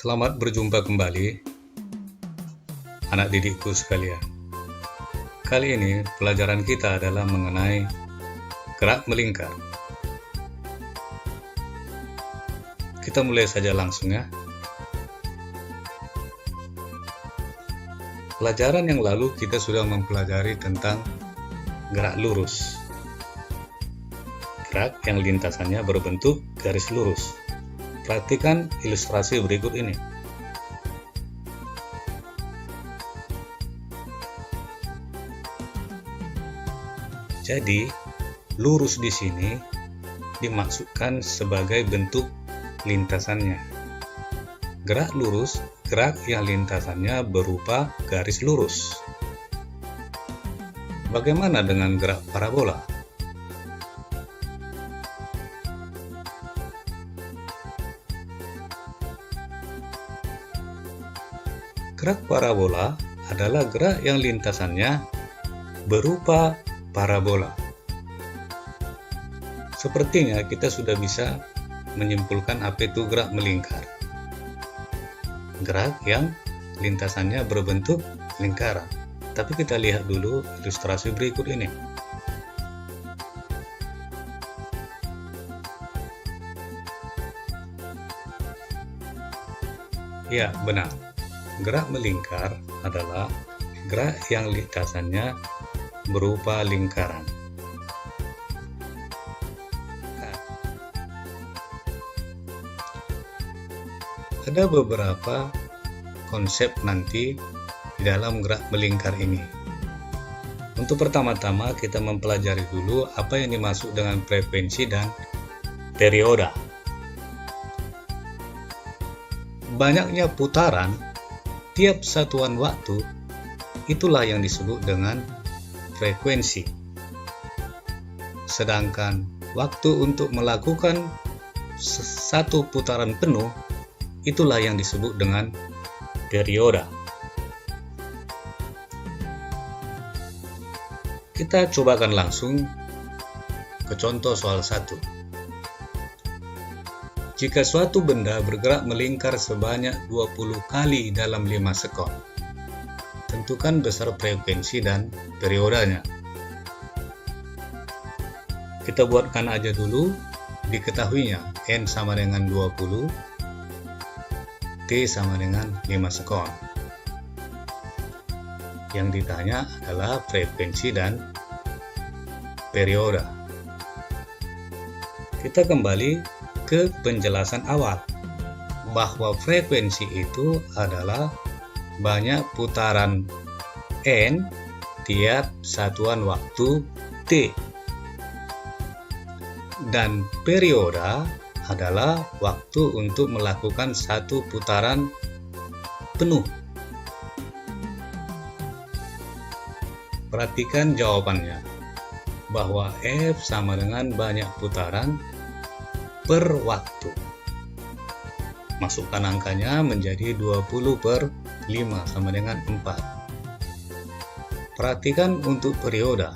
Selamat berjumpa kembali, anak didikku sekalian. Kali ini pelajaran kita adalah mengenai gerak melingkar. Kita mulai saja langsung ya. Pelajaran yang lalu kita sudah mempelajari tentang gerak lurus. Gerak yang lintasannya berbentuk garis lurus. Perhatikan ilustrasi berikut ini. Jadi, lurus di sini dimaksudkan sebagai bentuk lintasannya. Gerak lurus, gerak yang lintasannya berupa garis lurus. Bagaimana dengan gerak parabola? Gerak parabola adalah gerak yang lintasannya berupa parabola. Sepertinya kita sudah bisa menyimpulkan apa itu gerak melingkar. Gerak yang lintasannya berbentuk lingkaran. Tapi kita lihat dulu ilustrasi berikut ini. Ya, benar. Gerak melingkar adalah gerak yang lintasannya berupa lingkaran. Ada beberapa konsep nanti di dalam gerak melingkar ini. Untuk pertama-tama kita mempelajari dulu apa yang dimaksud dengan frekuensi dan perioda. Banyaknya putaran tiap satuan waktu, itulah yang disebut dengan frekuensi. Sedangkan waktu untuk melakukan satu putaran penuh, itulah yang disebut dengan perioda. Kita cobakan langsung ke contoh soal 1. Jika suatu benda bergerak melingkar sebanyak 20 kali dalam 5 sekon, tentukan besar frekuensi dan periodanya. Kita buatkan aja dulu, diketahuinya N sama dengan 20, T sama dengan 5 sekon. Yang ditanya adalah frekuensi dan perioda. Kita kembali ke penjelasan awal, bahwa frekuensi itu adalah banyak putaran N tiap satuan waktu T. Dan perioda adalah waktu untuk melakukan satu putaran penuh. Perhatikan jawabannya, bahwa F sama dengan banyak putaran per waktu. Masukkan angkanya menjadi 20/5 sama dengan 4. Perhatikan untuk perioda.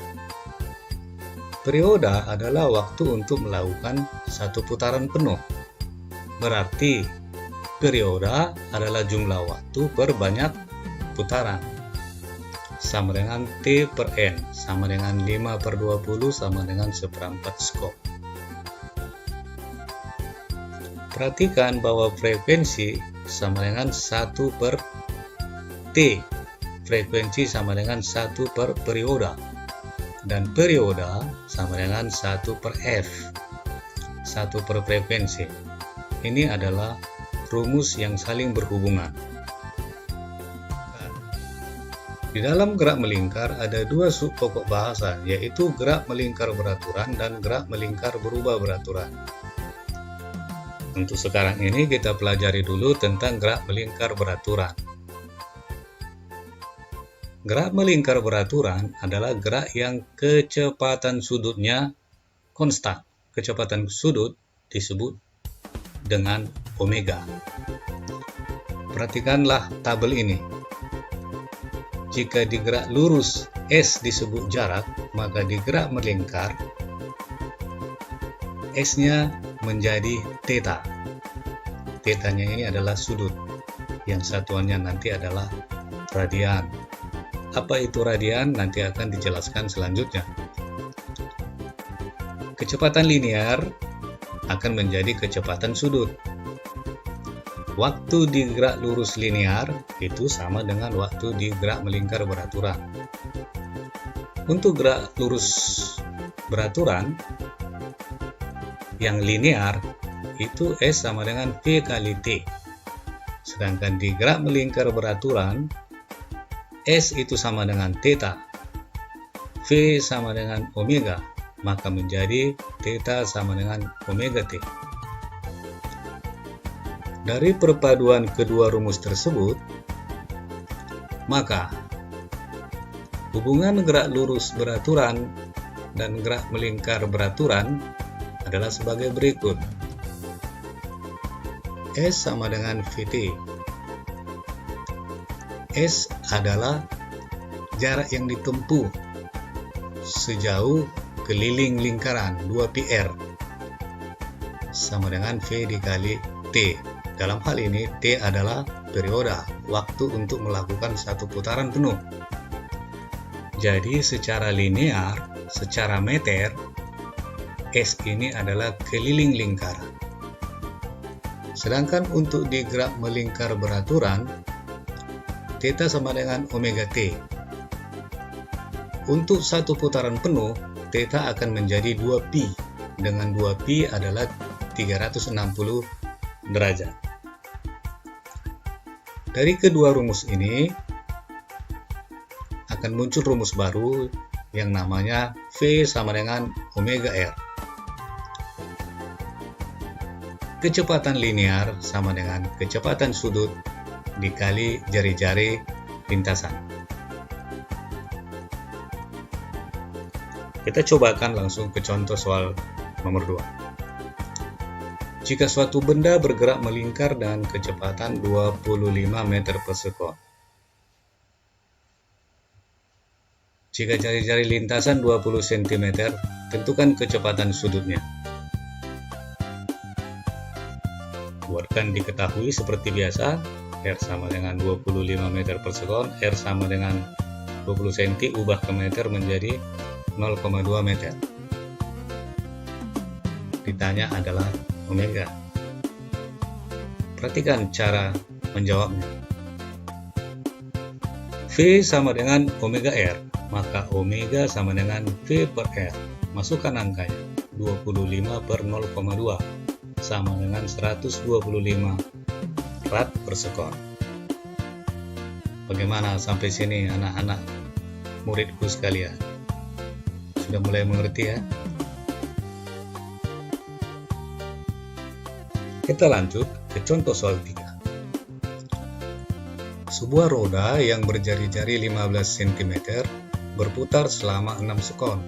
Perioda adalah waktu untuk melakukan satu putaran penuh. Berarti perioda adalah jumlah waktu per banyak putaran. Sama dengan T per N, sama dengan 5/20 sama dengan 1/4 skop. Perhatikan bahwa frekuensi sama dengan 1 per T. Frekuensi sama dengan 1 per perioda. Dan perioda sama dengan 1 per F. 1 per frekuensi. Ini adalah rumus yang saling berhubungan. Di dalam gerak melingkar ada dua subpokok bahasa, yaitu gerak melingkar beraturan dan gerak melingkar berubah beraturan. Untuk sekarang ini kita pelajari dulu tentang gerak melingkar beraturan. Gerak melingkar beraturan adalah gerak yang kecepatan sudutnya konstan. Kecepatan sudut disebut dengan omega. Perhatikanlah tabel ini. Jika di gerak lurus S disebut jarak, maka di gerak melingkar S-nya menjadi theta. Theta-nya ini adalah sudut. yang satuannya nanti adalah radian. Apa itu radian? Nanti akan dijelaskan selanjutnya. Kecepatan linear akan menjadi kecepatan sudut. Waktu di gerak lurus linear itu sama dengan waktu di gerak melingkar beraturan. Untuk gerak lurus beraturan yang linear itu S sama dengan V kali T. Sedangkan di gerak melingkar beraturan S itu sama dengan theta, V sama dengan omega, maka menjadi theta sama dengan omega T. Dari perpaduan kedua rumus tersebut, maka hubungan gerak lurus beraturan dan gerak melingkar beraturan adalah sebagai berikut. S sama dengan Vt. S adalah jarak yang ditempuh sejauh keliling lingkaran 2πr sama dengan V dikali T. Dalam hal ini T adalah periode, waktu untuk melakukan satu putaran penuh. Jadi secara linear, secara meter, S ini adalah keliling lingkaran. Sedangkan untuk di gerak melingkar beraturan, theta sama dengan omega T. Untuk satu putaran penuh, theta akan menjadi 2π, dengan 2π adalah 360 derajat. Dari kedua rumus ini akan muncul rumus baru yang namanya V sama dengan omega R. Kecepatan linear sama dengan kecepatan sudut dikali jari-jari lintasan. Kita cobakan langsung ke contoh soal nomor 2. Jika suatu benda bergerak melingkar dengan kecepatan 25 meter per sekon. Jika jari-jari lintasan 20 cm, tentukan kecepatan sudutnya. Buatkan diketahui seperti biasa, R sama dengan 25 meter per sekon, R sama dengan 20 cm, ubah ke meter menjadi 0,2 meter. Ditanya adalah omega. Perhatikan cara menjawabnya. V sama dengan omega R, maka omega sama dengan V per R. Masukkan angkanya, 25 per 0,2 sama dengan 125 rad per sekon. Bagaimana sampai sini anak-anak muridku sekalian? Sudah mulai mengerti ya? Kita lanjut ke contoh soal 3. Sebuah roda yang berjari-jari 15 cm berputar selama 6 sekon,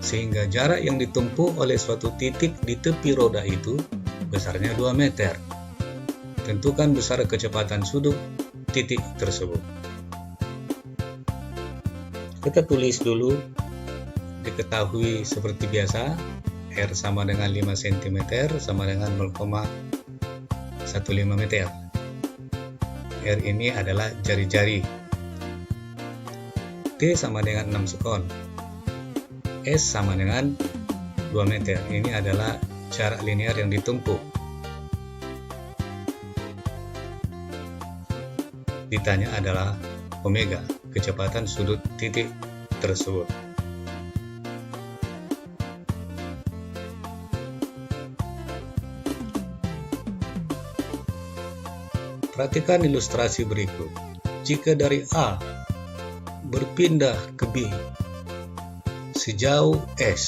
sehingga jarak yang ditempuh oleh suatu titik di tepi roda itu besarnya 2 meter. Tentukan besar kecepatan sudut titik tersebut. Kita tulis dulu, diketahui seperti biasa, R sama dengan 5 cm sama dengan 0,15 meter. R ini adalah jari-jari. T sama dengan 6 sekon. S sama dengan 2 meter. Ini adalah jarak linear yang ditempuh. Ditanya adalah omega, kecepatan sudut titik tersebut. Perhatikan ilustrasi berikut. Jika dari A berpindah ke B sejauh S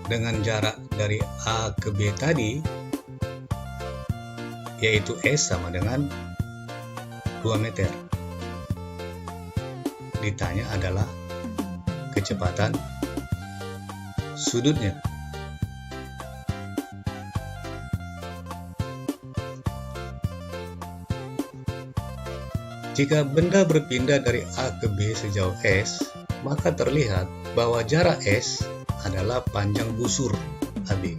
dengan jarak dari A ke B tadi, yaitu S sama dengan 2 meter. Ditanya adalah kecepatan sudutnya. Jika benda berpindah dari A ke B sejauh S, maka terlihat bahwa jarak S adalah panjang busur AB.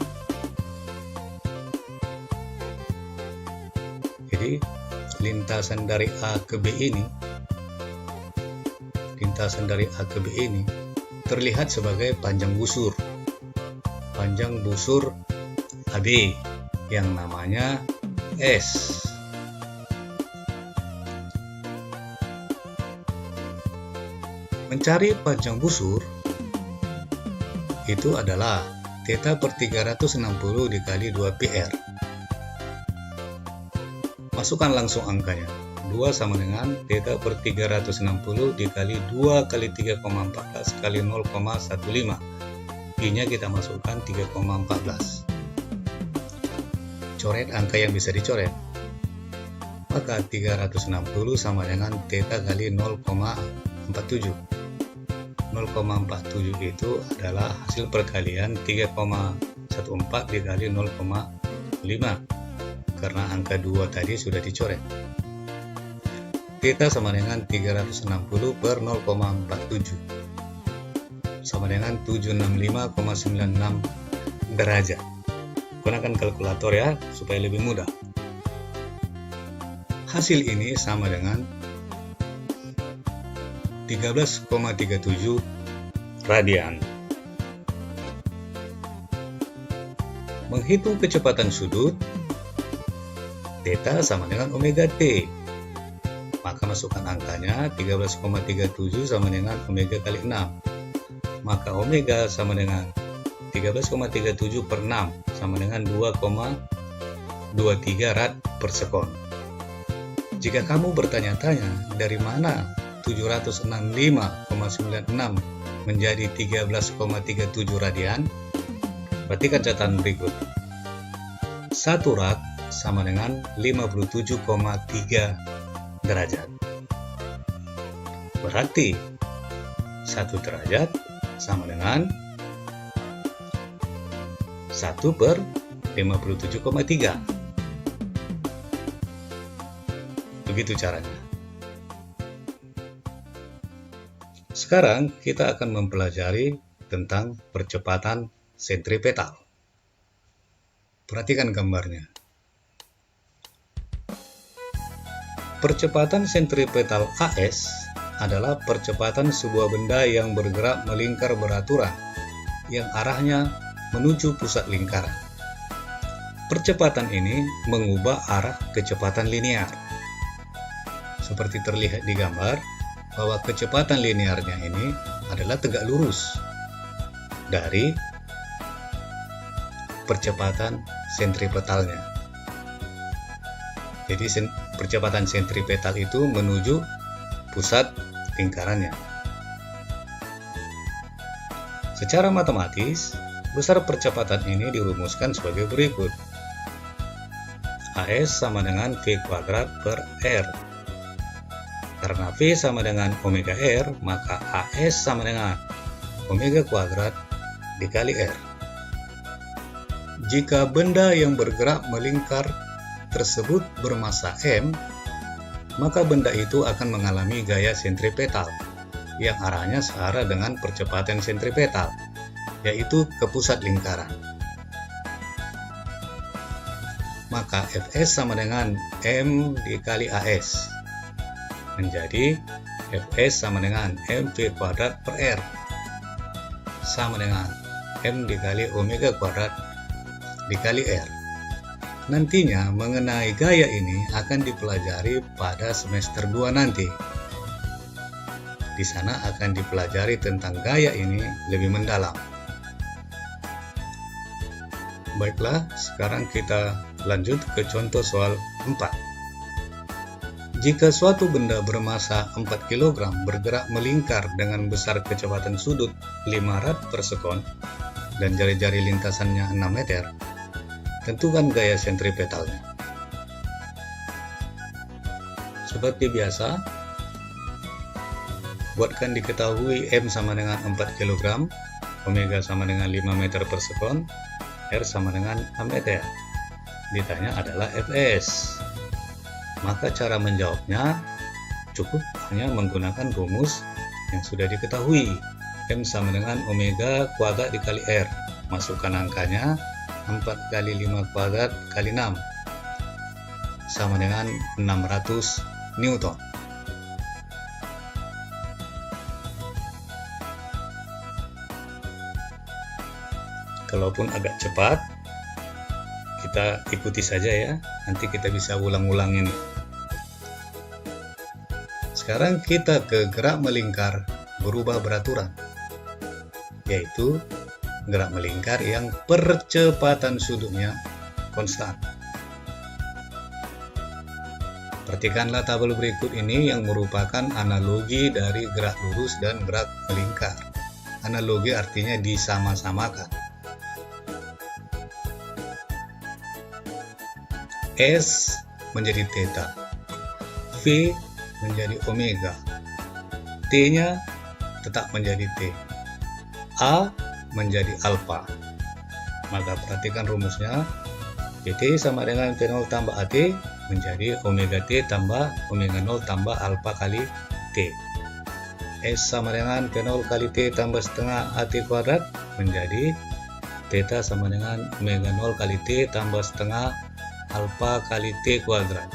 Jadi lintasan dari A ke B ini terlihat sebagai panjang busur AB yang namanya S. Mencari panjang busur itu adalah θ per 360 dikali 2πr. Masukkan langsung angkanya. 2 sama dengan θ per 360 dikali 2 kali 3,14 kali 0,15. Pi-nya kita masukkan 3,14. Coret angka yang bisa dicoret. Maka 360 sama dengan θ kali 0,47. 0,47 itu adalah hasil perkalian 3,14 dikali 0,5 karena angka 2 tadi sudah dicoret. Θ sama dengan 360 per 0,47 sama dengan 765,96 derajat. Gunakan kalkulator ya supaya lebih mudah. Hasil ini sama dengan 13,37 radian. Menghitung kecepatan sudut, θ sama dengan omega t. Maka masukkan angkanya 13,37 sama dengan omega kali 6. Maka omega sama dengan 13,37 per 6 sama dengan 2,23 rad per sekon. Jika kamu bertanya-tanya dari mana 765,96 menjadi 13,37 radian, perhatikan catatan berikut. 1 rad sama dengan 57,3 derajat. Berarti 1 derajat sama dengan 1 per 57,3. Begitu caranya. Sekarang kita akan mempelajari tentang percepatan sentripetal. Perhatikan gambarnya. Percepatan sentripetal AS adalah percepatan sebuah benda yang bergerak melingkar beraturan yang arahnya menuju pusat lingkaran. Percepatan ini mengubah arah kecepatan linear. Seperti terlihat di gambar, bahwa kecepatan linearnya ini adalah tegak lurus dari percepatan sentripetalnya. Jadi percepatan sentripetal itu menuju pusat lingkarannya. Secara matematis, besar percepatan ini dirumuskan sebagai berikut. AS sama dengan V kuadrat per R. Karena V sama dengan omega R, maka AS sama dengan omega kuadrat dikali R. Jika benda yang bergerak melingkar tersebut bermassa M, maka benda itu akan mengalami gaya sentripetal yang arahnya searah dengan percepatan sentripetal, yaitu ke pusat lingkaran. Maka Fs sama dengan M dikali AS. Menjadi Fs sama dengan mv kuadrat per R sama dengan M dikali omega kuadrat dikali R. Nantinya mengenai gaya ini akan dipelajari pada semester 2 nanti. Di sana akan dipelajari tentang gaya ini lebih mendalam. Baiklah, sekarang kita lanjut ke contoh soal 4. Jika suatu benda bermassa 4 kg bergerak melingkar dengan besar kecepatan sudut 5 rad per sekon dan jari-jari lintasannya 6 meter, tentukan gaya sentripetalnya. Seperti biasa, buatkan diketahui M sama dengan 4 kg, omega sama dengan 5 meter per sekon, R sama dengan 6 meter. Ditanya adalah Fs. Maka cara menjawabnya cukup hanya menggunakan rumus yang sudah diketahui. M sama dengan omega kuadrat dikali R. Masukkan angkanya 4 kali 5 kuadrat kali 6 sama dengan 600 Newton. Kalaupun agak cepat, kita ikuti saja ya, nanti kita bisa ulang-ulang ini. Sekarang kita ke gerak melingkar berubah beraturan, yaitu gerak melingkar yang percepatan sudutnya konstan. Perhatikanlah tabel berikut ini yang merupakan analogi dari gerak lurus dan gerak melingkar. Analogi artinya disama-samakan. S menjadi theta, V menjadi omega, T-nya tetap menjadi T, A menjadi alpha. Maka perhatikan rumusnya, PT sama dengan P0 tambah AT menjadi omega T tambah omega 0 tambah alpha kali T. S sama dengan P0 kali T tambah setengah AT kuadrat menjadi theta sama dengan omega 0 kali T tambah setengah alpha kali T kuadrat.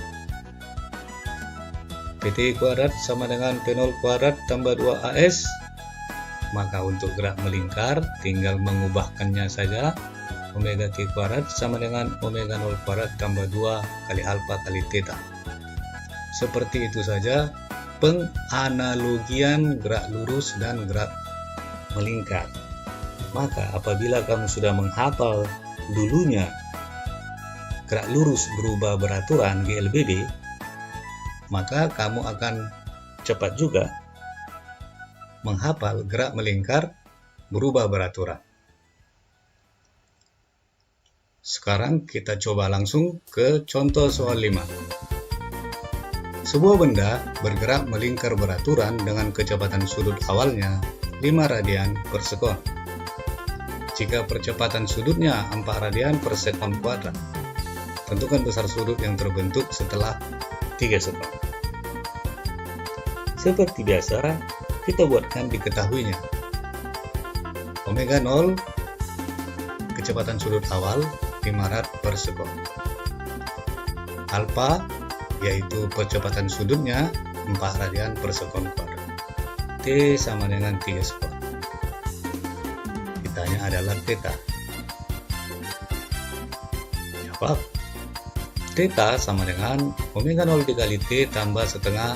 PT kuadrat sama dengan P0 kuadrat tambah 2AS. Maka untuk gerak melingkar tinggal mengubahkannya saja. Omega T kuadrat sama dengan omega 0 kuadrat tambah 2 kali alpha kali theta. Seperti itu saja penganalogian gerak lurus dan gerak melingkar. Maka apabila kamu sudah menghafal dulunya gerak lurus berubah beraturan GLBD, maka kamu akan cepat juga menghafal gerak melingkar berubah beraturan. Sekarang kita coba langsung ke contoh soal 5. Sebuah benda bergerak melingkar beraturan dengan kecepatan sudut awalnya 5 radian per sekon. Jika percepatan sudutnya 4 radian per sekon kuadrat, tentukan besar sudut yang terbentuk setelah 3 sekon. Seperti biasa, kita buatkan diketahuinya. Omega 0, kecepatan sudut awal 5 rad per sekon. Alpha, yaitu percepatan sudutnya 4 radian per sekon kuadrat. T sama dengan 3 sekon. Kitanya adalah theta. Jawab. Theta sama dengan omega 0 dikali T tambah setengah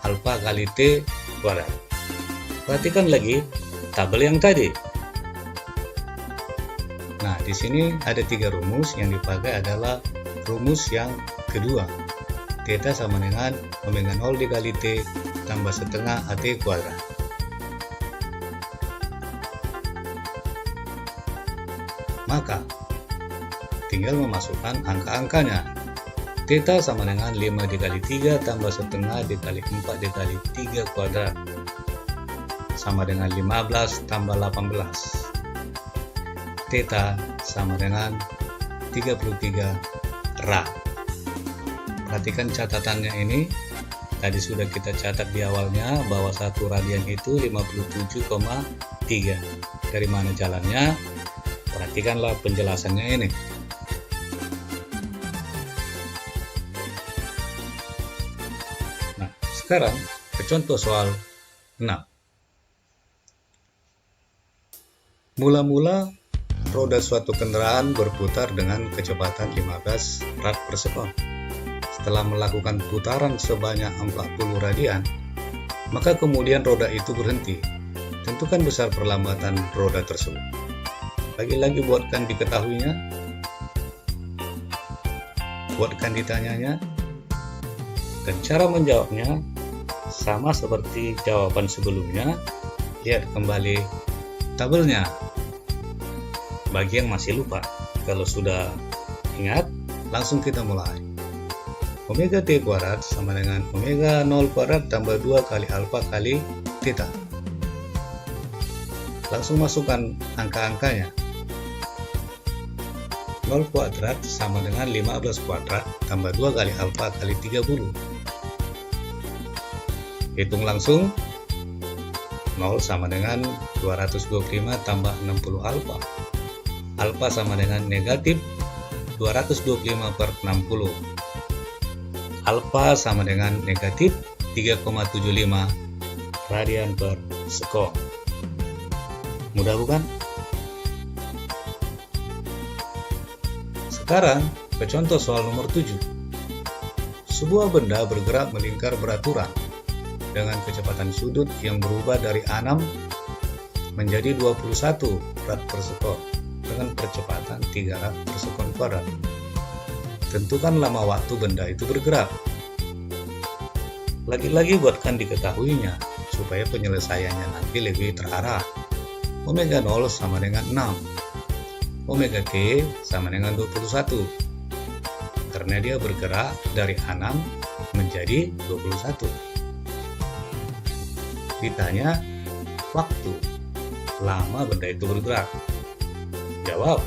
alpha kali T kuadrat. Perhatikan lagi tabel yang tadi. Nah, di sini ada 3 rumus, yang dipakai adalah rumus yang kedua. Theta sama dengan omega 0 dikali T tambah setengah AT kuadrat. Maka tinggal memasukkan angka-angkanya. Theta sama dengan 5 dikali 3 tambah setengah dikali 4 dikali 3 kuadrat sama dengan 15 tambah 18. Theta sama dengan 33 rad. Perhatikan catatannya ini. Tadi sudah kita catat di awalnya bahwa 1 radian itu 57,3. Dari mana jalannya? Perhatikanlah penjelasannya ini. Sekarang ke contoh soal 6. Mula-mula roda suatu kendaraan berputar dengan kecepatan 15 rad per sekon. Setelah melakukan putaran sebanyak 40 radian, maka kemudian roda itu berhenti. Tentukan besar perlambatan roda tersebut. Lagi-lagi buatkan diketahuinya, buatkan ditanyanya, dan cara menjawabnya sama seperti jawaban sebelumnya. Lihat kembali tabelnya. Bagi yang masih lupa, kalau sudah ingat, langsung kita mulai. Omega T kuadrat sama dengan omega 0 kuadrat tambah 2 kali alpha kali theta. Langsung masukkan angka-angkanya. 0 kuadrat sama dengan 15 kuadrat tambah 2 kali alpha kali 30. Hitung langsung. 0 sama dengan 225 tambah 60 alpha. Alpha sama dengan negatif 225 per 60. alfa sama dengan negatif 3,75 radian per sekon. Mudah bukan? Sekarang ke contoh soal nomor 7. Sebuah benda bergerak melingkar beraturan dengan kecepatan sudut yang berubah dari 6 menjadi 21 rad per sekon dengan percepatan 3 rad per sekon kuadrat. Tentukan lama waktu benda itu bergerak. Lagi-lagi buatkan diketahuinya supaya penyelesaiannya nanti lebih terarah. Omega 0 sama dengan 6. Omega T sama dengan 21. Karena dia bergerak dari 6 menjadi 21. Ditanya waktu lama benda itu bergerak. Jawab.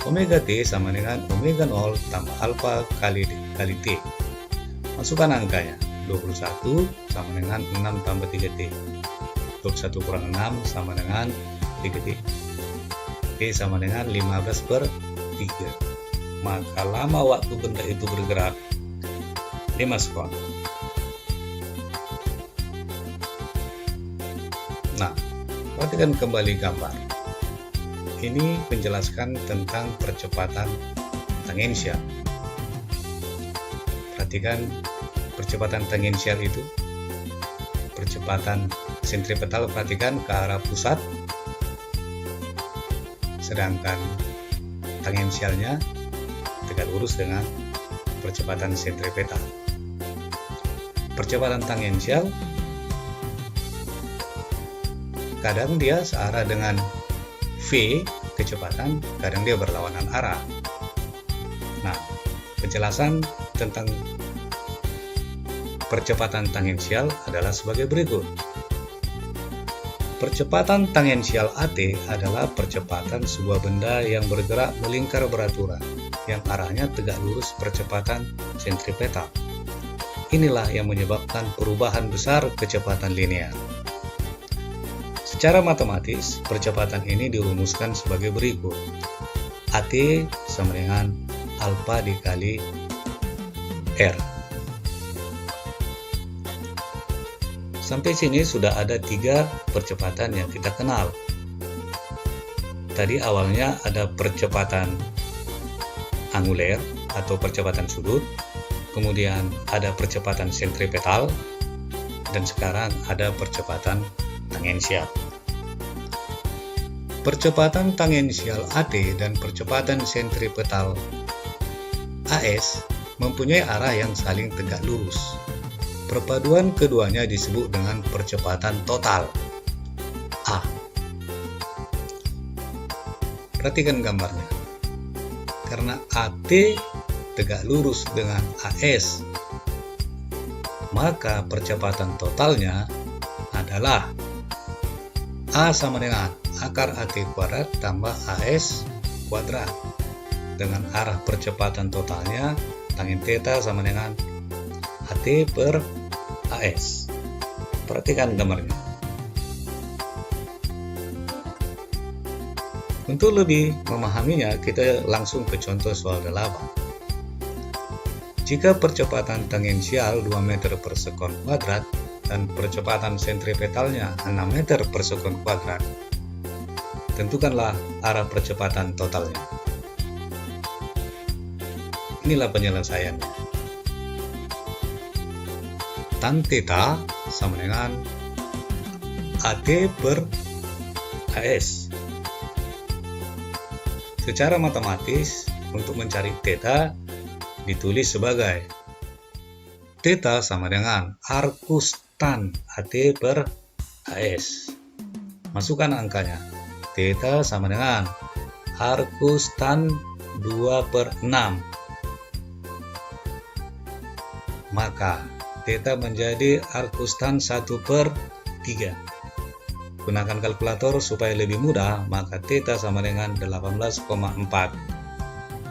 Omega T sama dengan omega 0 tambah alfa kali T. Masukkan angkanya. 21 sama dengan 6 tambah 3T. 21 kurang 6 sama dengan 3T. T sama dengan 15 per 3. Maka lama waktu benda itu bergerak 5 sekon. Nah, perhatikan kembali gambar. Ini menjelaskan tentang percepatan tangensial. Perhatikan percepatan tangensial itu. Percepatan sentripetal perhatikan ke arah pusat. Sedangkan tangensialnya tegak lurus dengan percepatan sentripetal. Percepatan tangensial kadang dia searah dengan V kecepatan, kadang dia berlawanan arah. Nah, penjelasan tentang percepatan tangensial adalah sebagai berikut. Percepatan tangensial AT adalah percepatan sebuah benda yang bergerak melingkar beraturan, yang arahnya tegak lurus percepatan sentripetal. Inilah yang menyebabkan perubahan besar kecepatan linear. Secara matematis, percepatan ini dirumuskan sebagai berikut. AT sama dengan alfa dikali R. Sampai sini sudah ada 3 percepatan yang kita kenal. Tadi awalnya ada percepatan anguler atau percepatan sudut, kemudian ada percepatan sentripetal, dan sekarang ada percepatan tangensial. Percepatan tangensial AT dan percepatan sentripetal AS mempunyai arah yang saling tegak lurus. Perpaduan keduanya disebut dengan percepatan total A. Perhatikan gambarnya. Karena AT tegak lurus dengan AS, maka percepatan totalnya adalah A sama dengan akar AT kuadrat tambah AS kuadrat. Dengan arah percepatan totalnya, tangin theta sama dengan AT per AS. Perhatikan gambarnya. Untuk lebih memahaminya, kita langsung ke contoh soal 8. Jika percepatan tangensial 2 meter per sekon kuadrat dan percepatan sentripetalnya 6 meter per sekon kuadrat, tentukanlah arah percepatan totalnya. Inilah penyelesaiannya. Tan theta sama dengan AT per AS. Secara matematis, untuk mencari theta ditulis sebagai theta sama dengan arcus tan AT per AS. Masukkan angkanya. Theta sama dengan arcus tan 2 per 6. Maka theta menjadi arcus tan 1 per 3. Gunakan kalkulator supaya lebih mudah, maka theta sama dengan 18,4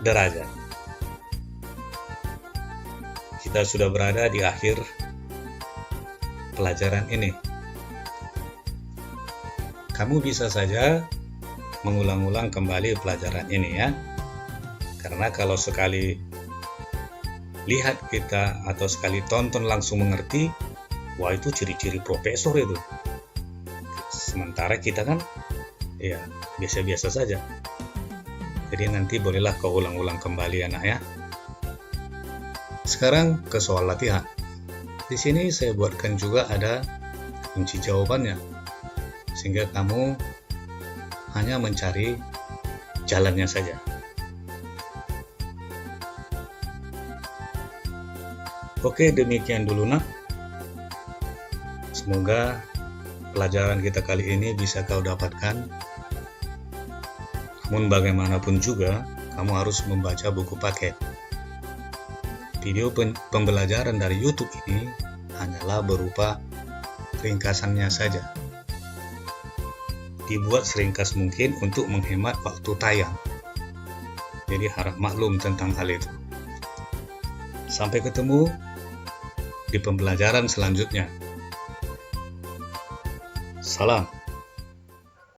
derajat. Kita sudah berada di akhir pelajaran ini. Kamu bisa saja mengulang-ulang kembali pelajaran ini ya. Karena kalau sekali lihat kita atau sekali tonton langsung mengerti, wah itu ciri-ciri profesor itu. Sementara kita kan ya biasa-biasa saja. Jadi nanti bolehlah kau ulang-ulang kembali anak ya. Sekarang ke soal latihan. Di sini saya buatkan juga ada kunci jawabannya, sehingga kamu hanya mencari jalannya saja. Oke, demikian dulu nak. Semoga pelajaran kita kali ini bisa kau dapatkan. Namun bagaimanapun juga, kamu harus membaca buku paket. Video pembelajaran dari YouTube ini hanyalah berupa ringkasannya saja. Dibuat seringkas mungkin untuk menghemat waktu tayang. Jadi harap maklum tentang hal itu. Sampai ketemu di pembelajaran selanjutnya. Salam.